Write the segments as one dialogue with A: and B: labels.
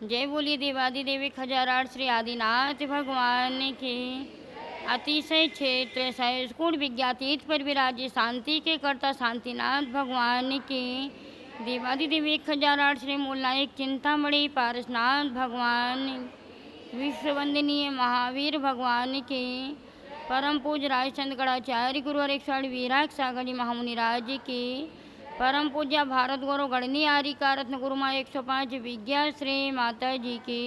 A: जय बोलिए देवादिदेव खजारार श्री आदिनाथ भगवान के। अतिशय क्षेत्र सहस्कूट विज्ञातीत पर विराजे शांति के कर्ता शांतिनाथ भगवान के। देवादिदेव 1008 श्री मूलनायक चिंतामणि पारसनाथ भगवान, विश्ववंदनीय महावीर भगवान के। परम पूज्य राजचंद्र गणाचार्य गुरुवर 108 वीराग सागर जी महामुनि राज के। परम पूज्य भारत गौरव गणनी आरिका रत्न गुरुमा 105 विज्ञा श्री माता जी के।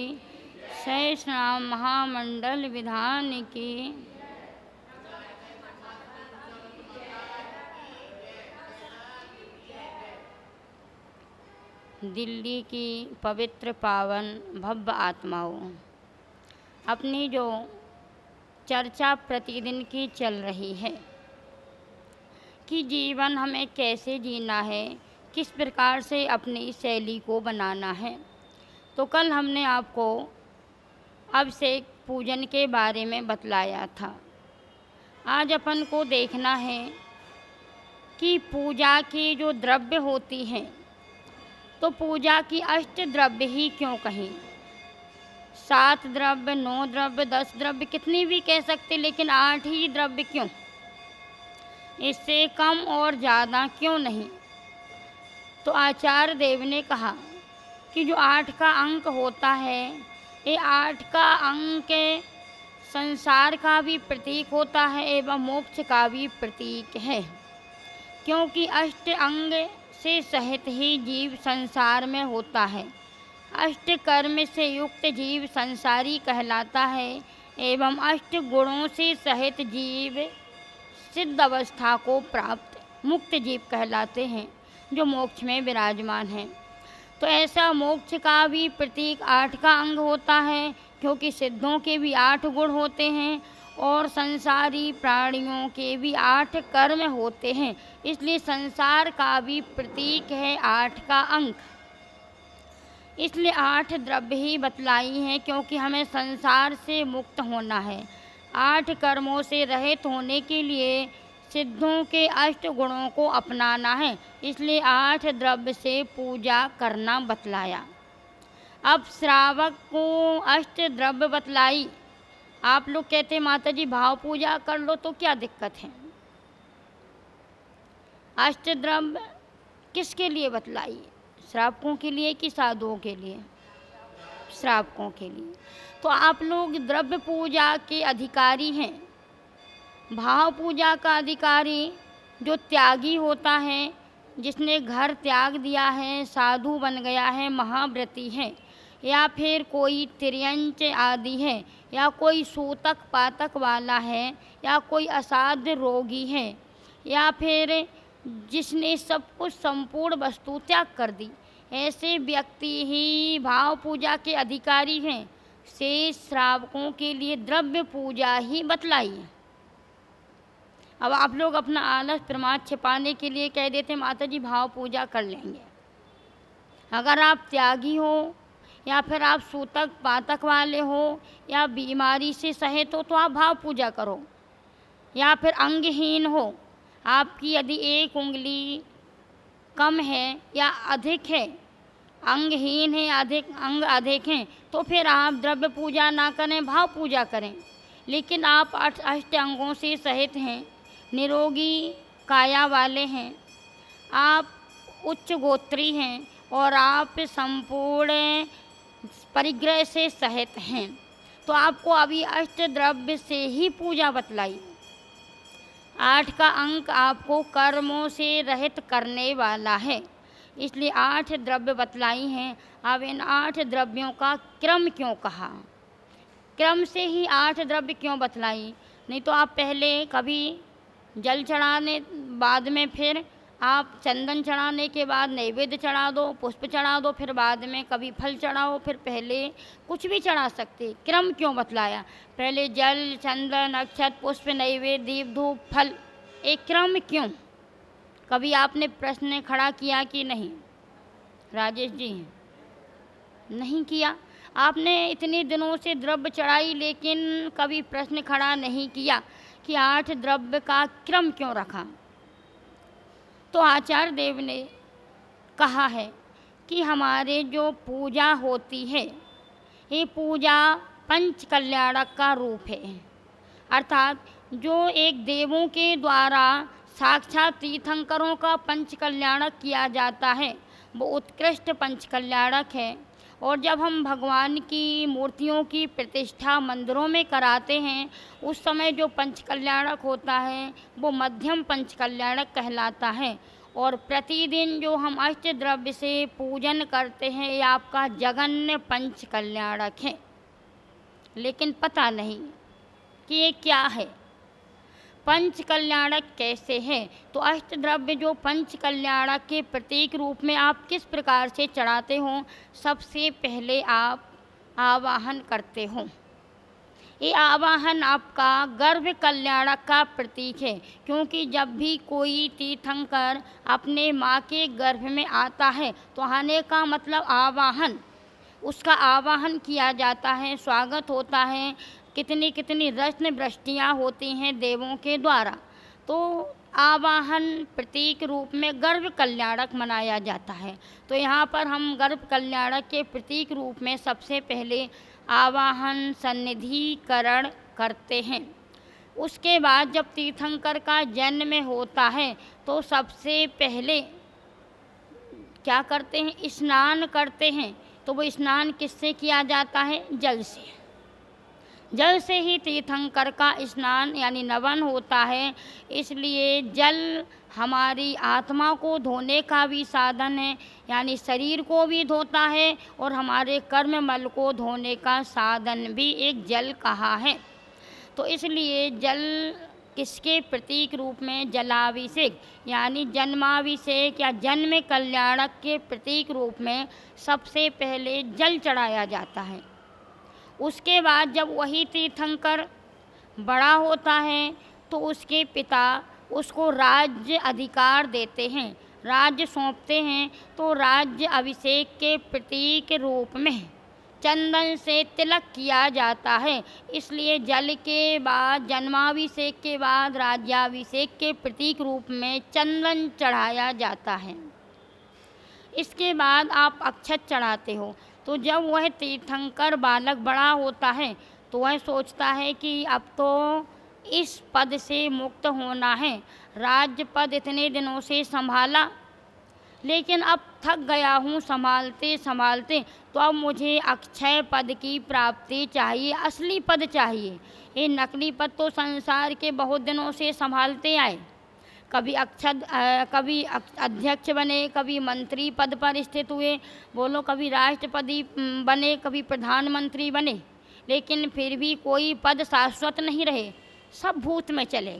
A: शेष नाम महामंडल विधान के। दिल्ली की पवित्र पावन भव्य आत्माओं, अपनी जो चर्चा प्रतिदिन की चल रही है कि जीवन हमें कैसे जीना है, किस प्रकार से अपनी शैली को बनाना है, तो कल हमने आपको अभिषेक पूजन के बारे में बतलाया था। आज अपन को देखना है कि पूजा की जो द्रव्य होती हैं, तो पूजा की अष्ट द्रव्य ही क्यों कहीं, 7 द्रव्य, 9 द्रव्य, 10 द्रव्य, कितनी भी कह सकते, लेकिन 8 ही द्रव्य क्यों, इससे कम और ज़्यादा क्यों नहीं। तो आचार्य देव ने कहा कि जो 8 का अंक होता है, ये 8 का अंक संसार का भी प्रतीक होता है एवं मोक्ष का भी प्रतीक है, क्योंकि अष्ट अंग से सहित ही जीव संसार में होता है। अष्ट कर्म से युक्त जीव संसारी कहलाता है एवं अष्ट गुणों से सहित जीव सिद्ध अवस्था को प्राप्त मुक्त जीव कहलाते हैं, जो मोक्ष में विराजमान हैं। तो ऐसा मोक्ष का भी प्रतीक 8 का अंग होता है, क्योंकि सिद्धों के भी 8 गुण होते हैं और संसारी प्राणियों के भी 8 कर्म होते हैं, इसलिए संसार का भी प्रतीक है 8 का अंक। इसलिए 8 द्रव्य ही बतलाई हैं, क्योंकि हमें संसार से मुक्त होना है। 8 कर्मों से रहित होने के लिए सिद्धों के 8 गुणों को अपनाना है, इसलिए 8 द्रव्य से पूजा करना बतलाया। अब श्रावक को अष्ट द्रव्य बतलाई। आप लोग कहते माता जी भाव पूजा कर लो, तो क्या दिक्कत है। अष्ट द्रव्य किसके लिए बतलाई, श्रावकों के लिए कि साधुओं के लिए, श्रावकों के लिए। तो आप लोग द्रव्य पूजा के अधिकारी हैं। भाव पूजा का अधिकारी जो त्यागी होता है, जिसने घर त्याग दिया है, साधु बन गया है, महाव्रती है, या फिर कोई तिर्यंच आदि है, या कोई सूतक पातक वाला है, या कोई असाध्य रोगी है, या फिर जिसने सब कुछ संपूर्ण वस्तु त्याग कर दी, ऐसे व्यक्ति ही भाव पूजा के अधिकारी हैं। शेष श्रावकों के लिए द्रव्य पूजा ही बतलाई है। अब आप लोग अपना आलस प्रमाद छिपाने के लिए कह देते माता जी भाव पूजा कर लेंगे। अगर आप त्यागी हो, या फिर आप सूतक पातक वाले हो, या बीमारी से सहित हो, तो आप भाव पूजा करो। या फिर अंगहीन हो, आपकी यदि एक उंगली कम है या अधिक है, अंगहीन है, अधिक अंग अधिक हैं, तो फिर आप द्रव्य पूजा ना करें, भाव पूजा करें। लेकिन आप 8 अंगों से सहित हैं, निरोगी काया वाले हैं, आप उच्च गोत्री हैं और आप संपूर्ण परिग्रह से सहित हैं, तो आपको अभी अष्ट द्रव्य से ही पूजा बतलाई। 8 का अंक आपको कर्मों से रहित करने वाला है, इसलिए 8 द्रव्य बतलाई हैं। अब इन 8 द्रव्यों का क्रम क्यों कहा, क्रम से ही 8 द्रव्य क्यों बतलाई। नहीं तो आप पहले कभी जल चढ़ाने, बाद में फिर आप चंदन चढ़ाने के बाद नैवेद्य चढ़ा दो, पुष्प चढ़ा दो, फिर बाद में कभी फल चढ़ाओ, फिर पहले कुछ भी चढ़ा सकते। क्रम क्यों बतलाया, पहले जल, चंदन, अक्षत, पुष्प, नैवेद्य, दीप, धूप, फल, एक क्रम क्यों। कभी आपने प्रश्न खड़ा किया कि नहीं राजेश जी, नहीं किया। आपने इतने दिनों से द्रव्य चढ़ाई, लेकिन कभी प्रश्न खड़ा नहीं किया कि 8 द्रव्य का क्रम क्यों रखा। तो आचार्य देव ने कहा है कि हमारे जो पूजा होती है, ये पूजा पंच कल्याणक का रूप है, अर्थात जो एक देवों के द्वारा साक्षात तीर्थंकरों का पंच कल्याणक किया जाता है वो उत्कृष्ट पंच कल्याणक है। और जब हम भगवान की मूर्तियों की प्रतिष्ठा मंदिरों में कराते हैं उस समय जो पंच कल्याणक होता है वो मध्यम पंच कल्याणक कहलाता है। और प्रतिदिन जो हम अष्ट द्रव्य से पूजन करते हैं ये आपका जघन्य पंच कल्याणक है। लेकिन पता नहीं कि ये क्या है, पंच कल्याणक कैसे है। तो अष्ट द्रव्य जो पंच कल्याणक के प्रतीक रूप में आप किस प्रकार से चढ़ाते हो, सबसे पहले आप आवाहन करते हो। ये आवाहन आपका गर्भ कल्याणक का प्रतीक है, क्योंकि जब भी कोई तीर्थंकर अपने माँ के गर्भ में आता है तो आने का मतलब आवाहन, उसका आवाहन किया जाता है, स्वागत होता है, कितनी कितनी रत्न वृष्टियाँ होती हैं देवों के द्वारा। तो आवाहन प्रतीक रूप में गर्भ कल्याणक मनाया जाता है। तो यहाँ पर हम गर्भ कल्याणक के प्रतीक रूप में सबसे पहले आवाहन सन्निधिकरण करते हैं। उसके बाद जब तीर्थंकर का जन्म होता है तो सबसे पहले क्या करते हैं, स्नान करते हैं। तो वो स्नान किससे किया जाता है, जल से। जल से ही तीर्थंकर का स्नान यानी नवन होता है। इसलिए जल हमारी आत्मा को धोने का भी साधन है, यानी शरीर को भी धोता है और हमारे कर्म मल को धोने का साधन भी एक जल कहा है। तो इसलिए जल किसके प्रतीक रूप में, जलाभिषेक यानी जन्माभिषेक या जन्म कल्याणक के प्रतीक रूप में सबसे पहले जल चढ़ाया जाता है। उसके बाद जब वही तीर्थंकर बड़ा होता है तो उसके पिता उसको राज्य अधिकार देते हैं, राज्य सौंपते हैं। तो राज्य अभिषेक के प्रतीक रूप में चंदन से तिलक किया जाता है। इसलिए जल के बाद, जन्माभिषेक के बाद राज्याभिषेक के प्रतीक रूप में चंदन चढ़ाया जाता है। इसके बाद आप अक्षत चढ़ाते हो। तो जब वह तीर्थंकर बालक बड़ा होता है तो वह सोचता है कि अब तो इस पद से मुक्त होना है, राज्य पद इतने दिनों से संभाला लेकिन अब थक गया हूँ संभालते संभालते, तो अब मुझे अक्षय पद की प्राप्ति चाहिए, असली पद चाहिए। ये नकली पद तो संसार के बहुत दिनों से संभालते आए, कभी कभी अध्यक्ष बने, कभी मंत्री पद पर स्थित हुए, बोलो कभी राष्ट्रपति बने, कभी प्रधानमंत्री बने, लेकिन फिर भी कोई पद शाश्वत नहीं रहे, सब भूत में चले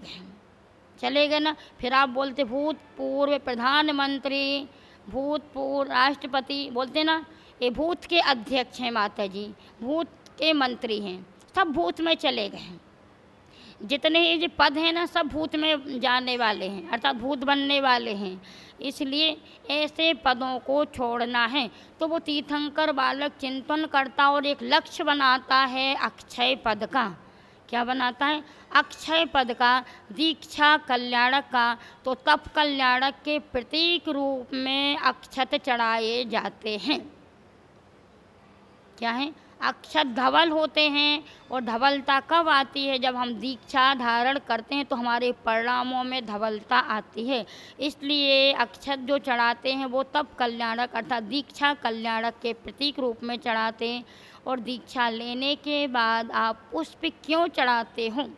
A: गए ना। फिर आप बोलते भूतपूर्व प्रधानमंत्री, भूतपूर्व राष्ट्रपति, बोलते ना ये भूत के अध्यक्ष हैं माता जी, भूत के मंत्री हैं, सब भूत में चले गए हैं। जितने ये पद हैं ना सब भूत में जाने वाले हैं, अर्थात भूत बनने वाले हैं। इसलिए ऐसे पदों को छोड़ना है। तो वो तीर्थंकर बालक चिंतन करता और एक लक्ष्य बनाता है अक्षय पद का। क्या बनाता है, अक्षय पद का, दीक्षा कल्याणक का। तो तप कल्याणक के प्रतीक रूप में अक्षत चढ़ाए जाते हैं। क्या है, अक्षत धवल होते हैं। और धवलता कब आती है, जब हम दीक्षा धारण करते हैं तो हमारे परिणामों में धवलता आती है। इसलिए अक्षत जो चढ़ाते हैं वो तप कल्याणक अर्थात दीक्षा कल्याणक के प्रतीक रूप में चढ़ाते हैं। और दीक्षा लेने के बाद आप पुष्प क्यों चढ़ाते हो,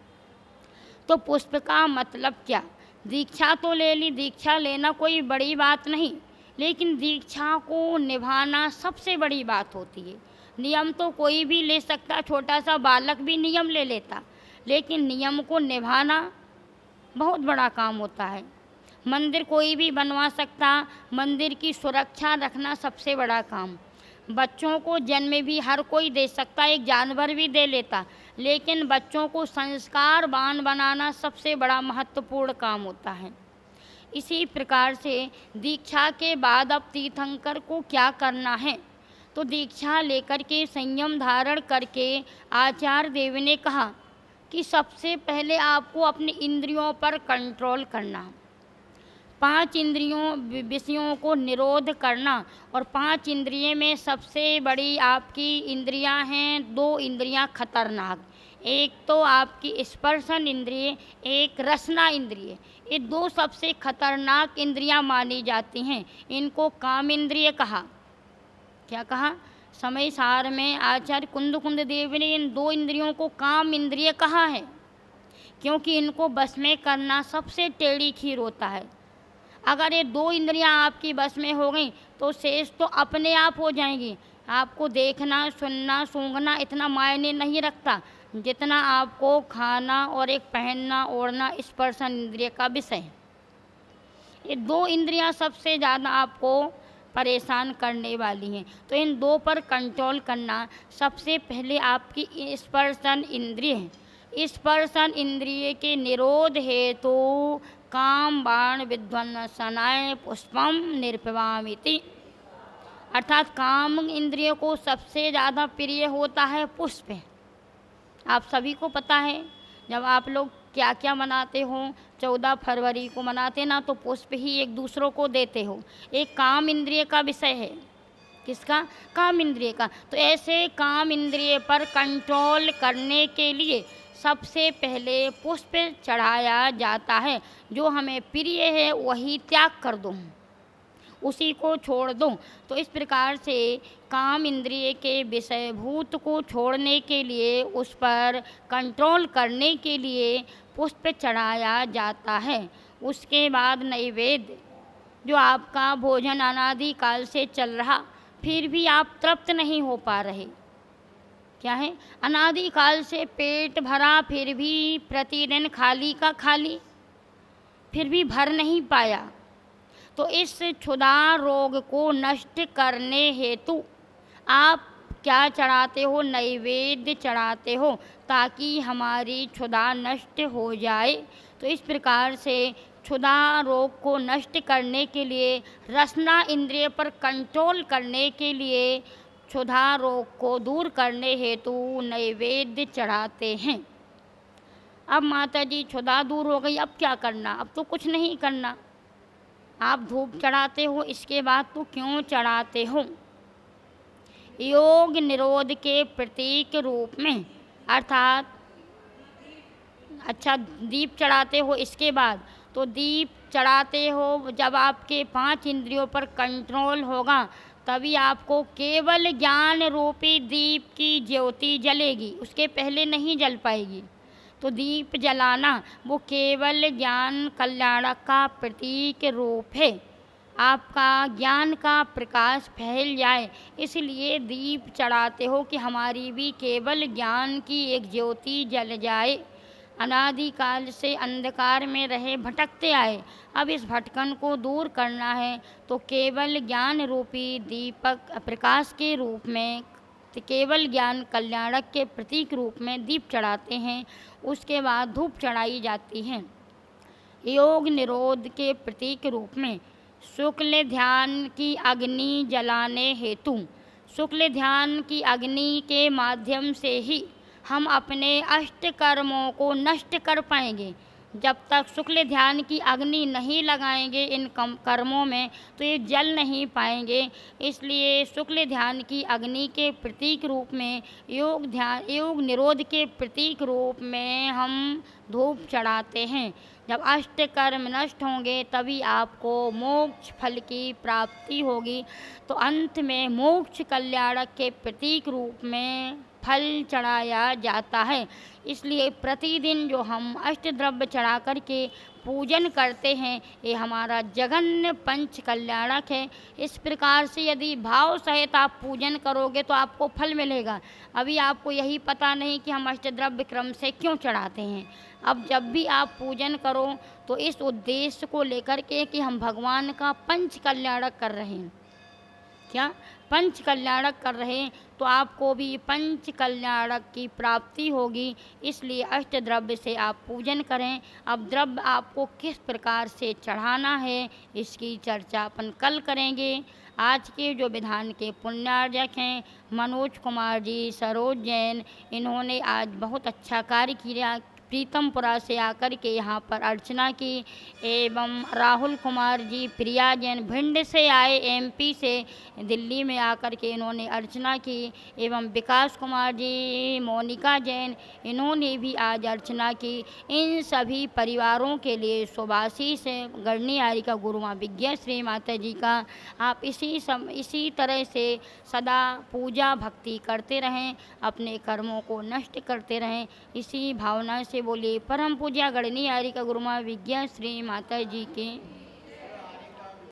A: तो पुष्प का मतलब क्या, दीक्षा तो ले ली, दीक्षा लेना कोई बड़ी बात नहीं, लेकिन दीक्षा को निभाना सबसे बड़ी बात होती है। नियम तो कोई भी ले सकता, छोटा सा बालक भी नियम ले लेता, लेकिन नियम को निभाना बहुत बड़ा काम होता है। मंदिर कोई भी बनवा सकता, मंदिर की सुरक्षा रखना सबसे बड़ा काम। बच्चों को जन्म भी हर कोई दे सकता, एक जानवर भी दे लेता, लेकिन बच्चों को संस्कारवान बनाना सबसे बड़ा महत्वपूर्ण काम होता है। इसी प्रकार से दीक्षा के बाद अब तीर्थंकर को क्या करना है, तो दीक्षा लेकर के संयम धारण करके आचार्य देव ने कहा कि सबसे पहले आपको अपनी इंद्रियों पर कंट्रोल करना। 5 विषयों को निरोध करना। और 5 इंद्रिय में सबसे बड़ी आपकी इंद्रियां हैं, 2 इंद्रियां खतरनाक। एक तो आपकी स्पर्शन इंद्रिय, एक रसना इंद्रिय। ये 2 सबसे खतरनाक इंद्रियां मानी जाती हैं। इनको काम इंद्रिय कहा। क्या कहा? समय सार में आचार्य कुंद देव ने इन 2 इंद्रियों को काम इंद्रिय कहा है, क्योंकि इनको बस में करना सबसे टेढ़ी खीर होता है। अगर ये 2 इंद्रियां आपकी बस में हो गई तो शेष तो अपने आप हो जाएंगी। आपको देखना, सुनना, सूंघना इतना मायने नहीं रखता जितना आपको खाना और एक पहनना ओढ़ना स्पर्शन इंद्रिय का विषय है। ये 2 इंद्रियां सबसे ज़्यादा आपको परेशान करने वाली हैं। तो इन 2 पर कंट्रोल करना सबसे पहले आपकी स्पर्शन इंद्रिय है। स्पर्शन इंद्रिय के निरोध हेतु काम बाण विध्वंसनाय पुष्पम निर्पवामिति, अर्थात काम इंद्रिय को सबसे ज़्यादा प्रिय होता है पुष्प। आप सभी को पता है, जब आप लोग क्या क्या मनाते हो, 14 फरवरी को मनाते ना, तो पुष्प ही एक दूसरों को देते हो। एक काम इंद्रिय का विषय है। किसका? काम इंद्रिय का। तो ऐसे काम इंद्रिय पर कंट्रोल करने के लिए सबसे पहले पुष्प चढ़ाया जाता है। जो हमें प्रिय है वही त्याग कर दो, उसी को छोड़ दो। तो इस प्रकार से काम इंद्रिय के विषयभूत को छोड़ने के लिए, उस पर कंट्रोल करने के लिए पुष्प चढ़ाया जाता है। उसके बाद नैवेद्य, जो आपका भोजन अनादि काल से चल रहा, फिर भी आप तृप्त नहीं हो पा रहे। क्या है? अनादि काल से पेट भरा, फिर भी प्रतिदिन खाली का खाली, फिर भी भर नहीं पाया। तो इस क्षुधा रोग को नष्ट करने हेतु आप क्या चढ़ाते हो? नैवेद्य चढ़ाते हो, ताकि हमारी क्षुधा नष्ट हो जाए। तो इस प्रकार से क्षुधा रोग को नष्ट करने के लिए, रसना इंद्रिय पर कंट्रोल करने के लिए, क्षुधा रोग को दूर करने हेतु नैवेद्य चढ़ाते हैं। अब माता जी क्षुधा दूर हो गई, अब क्या करना? अब तो कुछ नहीं करना। आप धूप चढ़ाते हो, इसके बाद तो क्यों चढ़ाते हो? योग निरोध के प्रतीक रूप में, अर्थात अच्छा दीप चढ़ाते हो, इसके बाद तो दीप चढ़ाते हो जब आपके 5 इंद्रियों पर कंट्रोल होगा, तभी आपको केवल ज्ञान रूपी दीप की ज्योति जलेगी, उसके पहले नहीं जल पाएगी। तो दीप जलाना वो केवल ज्ञान कल्याणक का प्रतीक रूप है। आपका ज्ञान का प्रकाश फैल जाए, इसलिए दीप चढ़ाते हो कि हमारी भी केवल ज्ञान की एक ज्योति जल जाए। अनादिकाल से अंधकार में रहे, भटकते आए, अब इस भटकन को दूर करना है तो केवल ज्ञान रूपी दीपक प्रकाश के रूप में, केवल ज्ञान कल्याणक के प्रतीक रूप में दीप चढ़ाते हैं। उसके बाद धूप चढ़ाई जाती है। योग निरोध के प्रतीक रूप में शुक्ल ध्यान की अग्नि जलाने हेतु, शुक्ल ध्यान की अग्नि के माध्यम से ही हम अपने अष्ट कर्मों को नष्ट कर पाएंगे। जब तक शुक्ल ध्यान की अग्नि नहीं लगाएंगे इन कर्मों में, तो ये जल नहीं पाएंगे। इसलिए शुक्ल ध्यान की अग्नि के प्रतीक रूप में, योग निरोध के प्रतीक रूप में हम धूप चढ़ाते हैं। जब अष्ट कर्म नष्ट होंगे तभी आपको मोक्ष फल की प्राप्ति होगी। तो अंत में मोक्ष कल्याणक के प्रतीक रूप में फल चढ़ाया जाता है। इसलिए प्रतिदिन जो हम अष्ट द्रव्य चढ़ा करके पूजन करते हैं, ये हमारा जघन्य पंच कल्याणक है। इस प्रकार से यदि भाव सहित आप पूजन करोगे तो आपको फल मिलेगा। अभी आपको यही पता नहीं कि हम अष्ट द्रव्य क्रम से क्यों चढ़ाते हैं। अब जब भी आप पूजन करो तो इस उद्देश्य को लेकर के कि हम भगवान का पंच कल्याणक कर रहे हैं, क्या पंच कल्याणक कर रहे हैं, तो आपको भी पंच कल्याणक की प्राप्ति होगी। इसलिए अष्ट द्रव्य से आप पूजन करें। अब द्रव्य आपको किस प्रकार से चढ़ाना है इसकी चर्चा अपन कल करेंगे। आज के जो विधान के पुण्यार्जक हैं मनोज कुमार जी, सरोज जैन, इन्होंने आज बहुत अच्छा कार्य किया, प्रीतमपुरा से आकर के यहाँ पर अर्चना की। एवं राहुल कुमार जी, प्रिया जैन भिंड से आए, एमपी से दिल्ली में आकर के इन्होंने अर्चना की। एवं विकास कुमार जी, मोनिका जैन, इन्होंने भी आज अर्चना की। इन सभी परिवारों के लिए शुभाशीष गढ़नी आरी का गुरु माँ विज्ञा श्री माता जी का। आप इसी तरह से सदा पूजा भक्ति करते रहें, अपने कर्मों को नष्ट करते रहें, इसी भावना से बोलिए परम पूज्य गढ़नी आरी का गुरु माँ विज्ञा श्री माता जी के।